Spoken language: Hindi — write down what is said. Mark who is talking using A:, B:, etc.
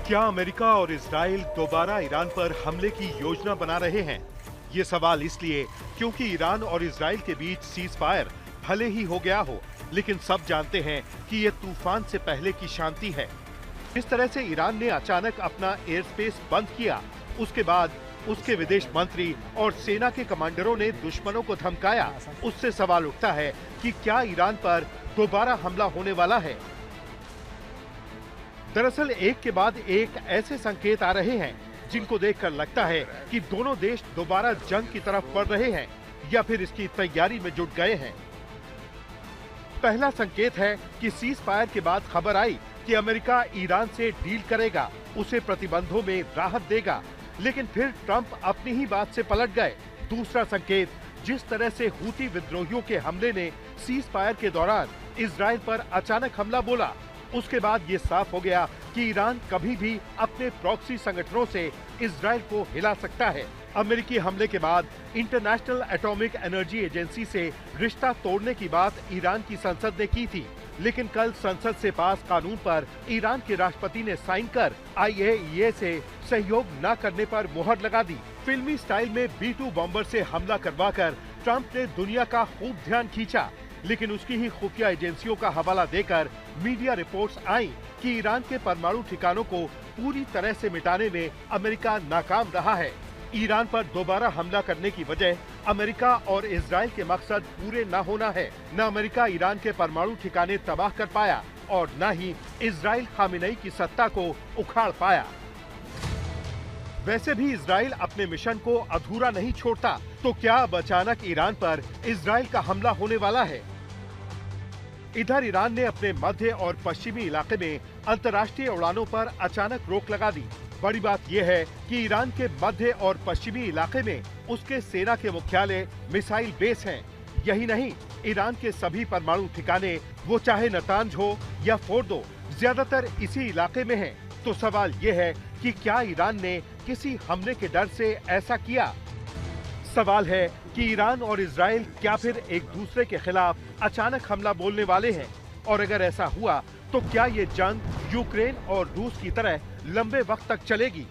A: क्या अमेरिका और इजराइल दोबारा ईरान पर हमले की योजना बना रहे हैं? ये सवाल इसलिए क्योंकि ईरान और इजराइल के बीच सीज फायर भले ही हो गया हो, लेकिन सब जानते हैं कि ये तूफान से पहले की शांति है। इस तरह से ईरान ने अचानक अपना एयर स्पेस बंद किया, उसके बाद उसके विदेश मंत्री और सेना के कमांडरों ने दुश्मनों को धमकाया। उससे सवाल उठता है कि क्या ईरान पर दोबारा हमला होने वाला है? दरअसल एक के बाद एक ऐसे संकेत आ रहे हैं जिनको देखकर लगता है कि दोनों देश दोबारा जंग की तरफ बढ़ रहे हैं या फिर इसकी तैयारी में जुट गए हैं। पहला संकेत है कि सीज फायर के बाद खबर आई कि अमेरिका ईरान से डील करेगा, उसे प्रतिबंधों में राहत देगा, लेकिन फिर ट्रंप अपनी ही बात से पलट गए। दूसरा संकेत, जिस तरह से हूती विद्रोहियों के हमले ने सीज फायर के दौरान इजराइल पर अचानक हमला बोला, उसके बाद ये साफ हो गया कि ईरान कभी भी अपने प्रॉक्सी संगठनों से इजराइल को हिला सकता है। अमेरिकी हमले के बाद इंटरनेशनल एटॉमिक एनर्जी एजेंसी से रिश्ता तोड़ने की बात ईरान की संसद ने की थी, लेकिन कल संसद से पास कानून पर ईरान के राष्ट्रपति ने साइन कर IAEA से सहयोग न करने पर मुहर लगा दी। फिल्मी स्टाइल में B-2 बॉम्बर से हमला करवाकर ट्रंप ने दुनिया का खूब ध्यान खींचा, लेकिन उसकी ही खुफिया एजेंसियों का हवाला देकर मीडिया रिपोर्ट्स आई कि ईरान के परमाणु ठिकानों को पूरी तरह से मिटाने में अमेरिका नाकाम रहा है। ईरान पर दोबारा हमला करने की वजह अमेरिका और इजराइल के मकसद पूरे न होना है। न अमेरिका ईरान के परमाणु ठिकाने तबाह कर पाया और न ही इजराइल खामेनेई की सत्ता को उखाड़ पाया। वैसे भी इजराइल अपने मिशन को अधूरा नहीं छोड़ता, तो क्या अब अचानक ईरान पर इजराइल का हमला होने वाला है? इधर ईरान ने अपने मध्य और पश्चिमी इलाके में अंतर्राष्ट्रीय उड़ानों पर अचानक रोक लगा दी। बड़ी बात यह है कि ईरान के मध्य और पश्चिमी इलाके में उसके सेना के मुख्यालय, मिसाइल बेस हैं। यही नहीं, ईरान के सभी परमाणु ठिकाने, वो चाहे नतांज हो या फोर्दो, ज्यादातर इसी इलाके में हैं। तो सवाल ये है कि क्या ईरान ने किसी हमले के डर से ऐसा किया? सवाल है कि ईरान और इजराइल क्या फिर एक दूसरे के खिलाफ अचानक हमला बोलने वाले हैं? और अगर ऐसा हुआ तो क्या ये जंग यूक्रेन और रूस की तरह लंबे वक्त तक चलेगी?